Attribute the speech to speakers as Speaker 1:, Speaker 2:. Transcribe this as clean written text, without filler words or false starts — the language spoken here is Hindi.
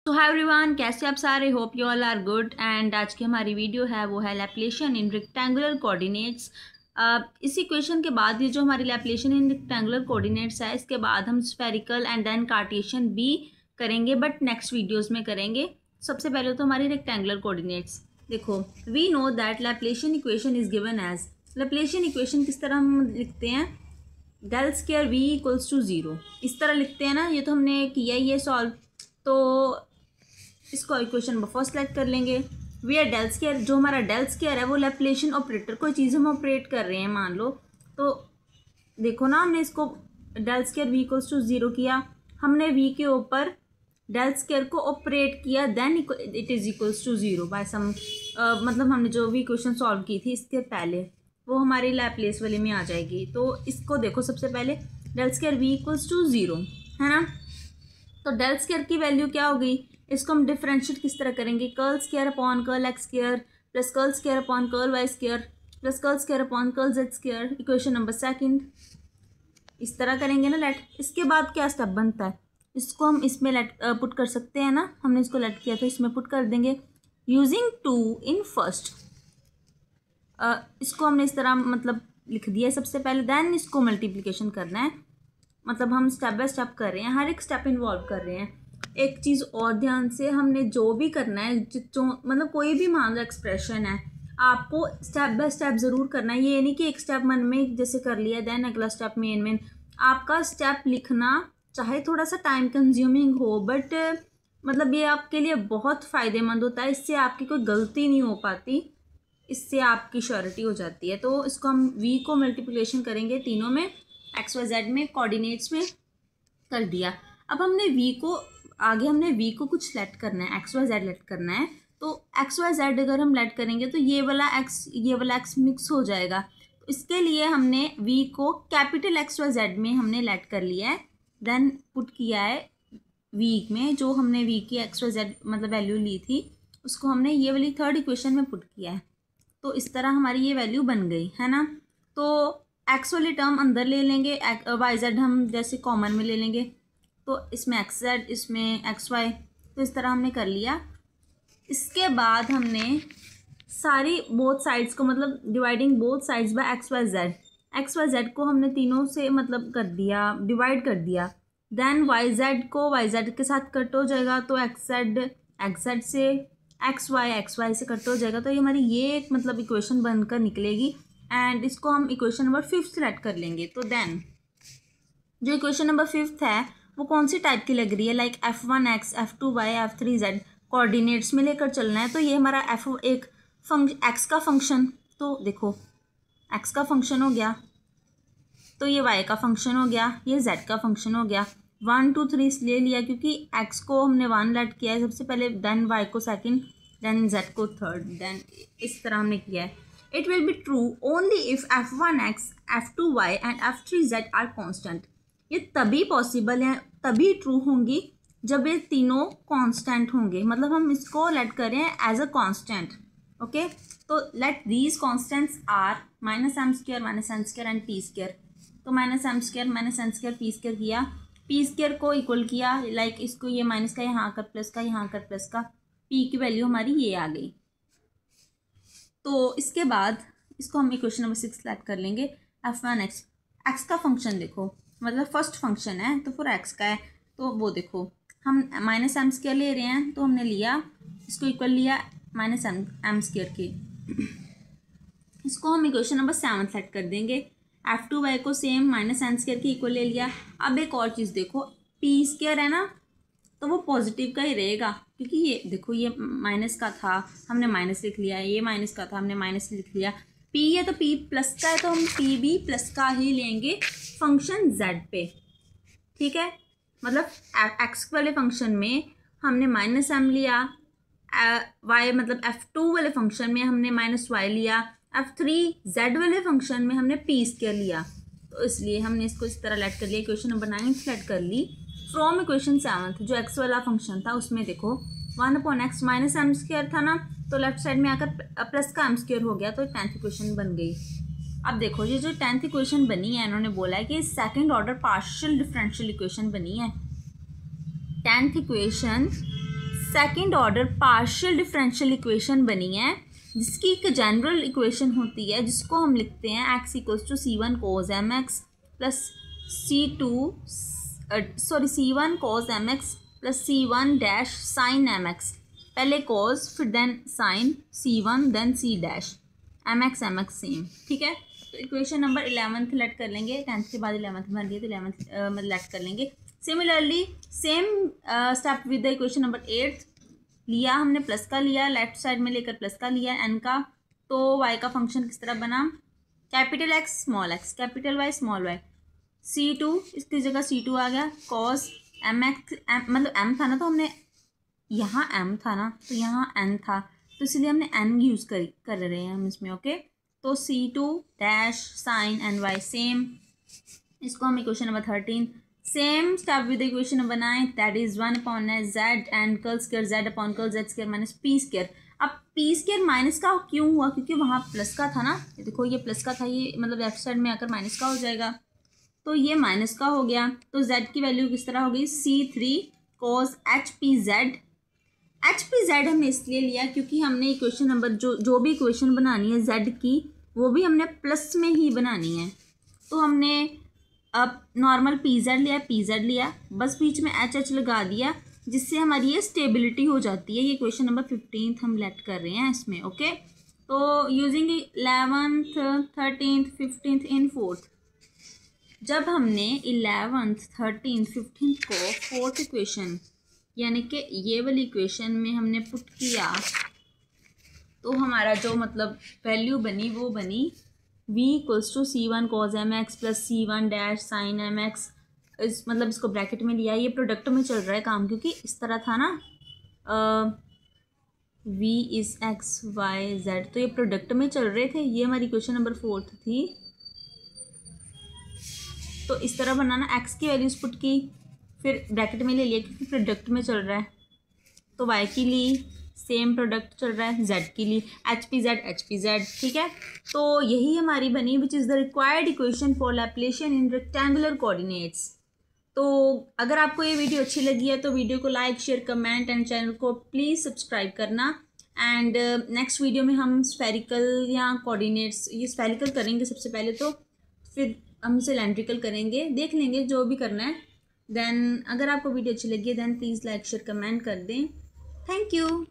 Speaker 1: तो हाय एवरीवन, कैसे आप सारे? Hope you all are good. And आज की हमारी वीडियो है वो है लैप्लेशियन इन रेक्टेंगुलर कोऑर्डिनेट्स। इसी क्वेश्चन के बाद ये जो हमारी लैप्लेशियन इन रेक्टेंगुलर कोऑर्डिनेट्स है, इसके बाद हम स्फेरिकल एंड देन कार्टेशियन भी करेंगे, बट नेक्स्ट वीडियोस में करेंगे। सबसे पहले तो हमारी रेक्टेंगुलर कोऑर्डिनेट्स देखो। We know that Laplacian equation is given as, Laplacian equation किस तरह हम लिखते हैं? Del square V equals to zero, इस तरह लिखते हैं ना। ये तो हमने किया ये सॉल्व, तो इसको इक्वेशन नंबर फर्स्ट सेलेक्ट कर लेंगे। वी आर डेल स्क्वायर, जो हमारा डेल स्क्वायर है वो लैप्लेशियन ऑपरेटर, कोई चीज़ हम ऑपरेट कर रहे हैं मान लो, तो देखो ना, हमने इसको del square V equals to zero किया, हमने वी के ऊपर डेल स्क्वायर को ऑपरेट किया, then it is equals to zero by some, मतलब हमने जो भी इक्वेशन सॉल्व की थी इसके पहले, वो हमारी लैप्लेस वाले में आ जाएगी। तो इसको देखो, सबसे पहले del square V equals to zero है ना, तो डेल स्क्वायर की वैल्यू क्या हो गई? इसको हम डिफरेंशिएट किस तरह करेंगे? Curl square upon curl X square plus curl square upon curl Y square plus curl square upon curl Z square, equation number second. इस तरह करेंगे ना लेट। इसके बाद क्या स्टेप बनता है? इसको हम इसमें लेट पुट कर सकते हैं ना, हमने इसको लेट किया था, इसमें पुट कर देंगे यूजिंग टू इन फर्स्ट। इसको हमने इस तरह मतलब लिख दिया सबसे पहले, देन इसको मल्टीप्लिकेशन करना है, मतलब हम स्टेप बाय स्टेप कर रहे हैं, हर एक स्टेप इन्वॉल्व कर रहे हैं। एक चीज़ और ध्यान से, हमने जो भी करना है, जो मतलब कोई भी मान लो एक्सप्रेशन है, आपको स्टेप बाय स्टेप ज़रूर करना है। ये नहीं कि एक स्टेप मन में जैसे कर लिया देन अगला स्टेप मेन आपका स्टेप लिखना चाहे थोड़ा सा टाइम कंज्यूमिंग हो, बट मतलब ये आपके लिए बहुत फ़ायदेमंद होता है। इससे आपकी कोई गलती नहीं हो पाती, इससे आपकी श्योरिटी हो जाती है। तो इसको हम वी को मल्टीप्लिकेशन करेंगे तीनों में, एक्स वाई जेड में, कोऑर्डिनेट्स में कर दिया। अब हमने वी को हमने वी को कुछ लेट करना है, एक्स वाई जेड लेट करना है। तो एक्स वाई जेड अगर हम लेट करेंगे तो ये वाला एक्स मिक्स हो जाएगा। तो इसके लिए हमने वी को कैपिटल एक्स वाई जेड में हमने लेट कर लिया है, देन पुट किया है वी में, जो हमने वी की एक्स वाई जेड मतलब वैल्यू ली थी, उसको हमने ये वाली थर्ड इक्वेशन में पुट किया है। तो इस तरह हमारी ये वैल्यू बन गई है ना। तो एक्स वाली टर्म अंदर ले लेंगे, वाई जेड हम जैसे कॉमन में ले लेंगे, तो इसमें एक्स जेड, इसमें एक्स वाई, तो इस तरह हमने कर लिया। इसके बाद हमने सारी बोथ साइड्स को मतलब dividing both sides by X Y Z को हमने तीनों से मतलब कर दिया, डिवाइड कर दिया। देन वाई जेड को वाई जेड के साथ कट हो जाएगा, तो एक्स जेड से एक्स वाई से कट हो जाएगा। तो ये हमारी ये एक मतलब इक्वेशन बनकर निकलेगी, एंड इसको हम इक्वेशन नंबर 5 सेलेक्ट कर लेंगे। तो देन जो इक्वेशन नंबर 5 है वो कौन सी टाइप की लग रही है? Like f1x, f2y, f3z coordinates में लेकर चलना है। तो ये हमारा एक्स का फंक्शन, तो देखो एक्स का फंक्शन हो गया, तो ये y का फंक्शन हो गया, ये z का फंक्शन हो गया। 1 2 3 इसलिए लिया क्योंकि x को हमने 1 लेट किया है सबसे पहले, देन y को सेकंड, देन z को थर्ड, देन इस तरह हमने किया है। It will be true only if f1x, f2y and f3z are constant. ये तभी पॉसिबल है, तभी ट्रू होंगी जब ये तीनों कांस्टेंट होंगे, मतलब हम इसको लेट करें एज अ कांस्टेंट। ओके, तो let these constants are minus M square and P square. तो minus M square P square किया, पी स्क्वायर को इक्वल किया, लाइक इसको ये माइनस का यहाँ कर प्लस का, यहाँ कर प्लस का, पी की वैल्यू हमारी ये आ गई। तो इसके बाद इसको हम इक्वेशन नंबर 6 लेट कर लेंगे। f1x, एक्स का फंक्शन देखो, मतलब फर्स्ट फंक्शन है तो पूरा एक्स का है, तो वो देखो हम माइनस एम स्क्वायर ले रहे हैं, तो हमने लिया इसको इक्वल लिया माइनस एम स्क्वायर के। इसको हम इक्वेशन नंबर 7 सेट कर देंगे। f2y को सेम माइनस एम स्क्वायर की इक्वल ले लिया। अब एक और चीज़ देखो, पी स्क्वायर है ना, तो वो पॉजिटिव का ही रहेगा, क्योंकि ये देखो ये माइनस का था, हमने माइनस लिख लिया, ये माइनस का था, हमने माइनस लिख लिया। पी है तो पी प्लस का है, तो हम पी भी प्लस का ही लेंगे फंक्शन z पे, ठीक है। मतलब एक्स वाले फंक्शन में हमने माइनस एम लिया, y मतलब f2 वाले फंक्शन में हमने माइनस y लिया, f3z वाले फंक्शन में हमने पी स्क्वायर लिया। तो इसलिए हमने इसको इस तरह लेट कर लिया, इक्वेशन नंबर 9 लेट कर ली फ्रॉम इक्वेशन 7। जो एक्स वाला फंक्शन था उसमें देखो 1/x माइनस एम स्क्वायर था ना, तो लेफ्ट साइड में आकर प्लस का एम स्क्वायर हो गया, तो 10th इक्वेशन बन गई। अब देखो ये जो 10th इक्वेशन बनी है, इन्होंने बोला है कि second order partial differential equation बनी है। 10th equation second order partial differential equation बनी है, जिसकी एक जनरल इक्वेशन होती है जिसको हम लिखते हैं X equals to C1 cos mx plus C1 cos mx plus C1 dash sine mx। पहले cos फिर then sine C1 then C dash mx same, ठीक है। तो इक्वेशन नंबर 11th लेट कर लेंगे, 10th के बाद 11th बन रही है तो 11th लेट कर लेंगे। Similarly same step with the equation number 8 लिया हमने, प्लस का लिया, लेफ्ट साइड में लेकर प्लस का लिया एन का, तो वाई का फंक्शन किस तरह बना, capital X small X, capital Y small Y, C2 इसकी जगह C2 आ गया, कॉस mx मतलब m था ना, तो हमने यहाँ m था ना तो यहाँ n था, तो इसलिए हमने n यूज़ कर रहे हैं हम इसमें, ओके। तो C2 dash sine N Y same, इसको हम equation number 13 same step with equation number 9 that is 1 upon Z and curl square Z upon curl Z square minus P square. अब पी स्क्वायर माइनस का क्यों हुआ, क्योंकि वहाँ प्लस का था ना, ये देखो ये प्लस का था, ये मतलब लेफ्ट साइड में आकर माइनस का हो जाएगा, तो ये माइनस का हो गया। तो जेड की वैल्यू किस तरह होगी, C3 cos HP/Z हमने इसलिए लिया क्योंकि हमने इक्वेशन नंबर जो भी इक्वेशन बनानी है जेड की वो भी हमने प्लस में ही बनानी है। तो हमने अब नॉर्मल PZ लिया, बस बीच में HH लगा दिया, जिससे हमारी ये स्टेबिलिटी हो जाती है। ये इक्वेशन नंबर 15 हम लेट कर रहे हैं इसमें, ओके। तो यूजिंग 11th 13th 15th इन 4th, जब हमने 11th 13th 15th को फोर्थ इक्वेशन यानी कि ये वाली इक्वेशन में हमने पुट किया, तो हमारा जो मतलब वैल्यू बनी वो बनी v equals to C1 cos mx plus C1 dash sine mx। इस मतलब इसको ब्रैकेट में लिया, ये प्रोडक्ट में चल रहा है काम, क्योंकि इस तरह था ना v is x y z, तो ये प्रोडक्ट में चल रहे थे। ये हमारी क्वेश्चन नंबर 4 थी, तो इस तरह बनाना, x की वैल्यूज पुट की फिर ब्रैकेट में ले लिया क्योंकि प्रोडक्ट में चल रहा है, तो y की ली, सेम प्रोडक्ट चल रहा है, z की ली, HP/Z, ठीक है। तो यही हमारी बनी which is the required equation for Laplacian in rectangular coordinates. तो अगर आपको ये वीडियो अच्छी लगी है तो वीडियो को like share comment and channel को प्लीज़ सब्सक्राइब करना। एंड नेक्स्ट वीडियो में हम स्फेरिकल या कोऑर्डिनेट्स, ये स्फेरिकल करेंगे सबसे पहले, तो फिर हम सिलेंड्रिकल करेंगे, देख लेंगे जो भी करना है। देन अगर आपको वीडियो अच्छी लगी है then please like share comment कर दें। Thank you.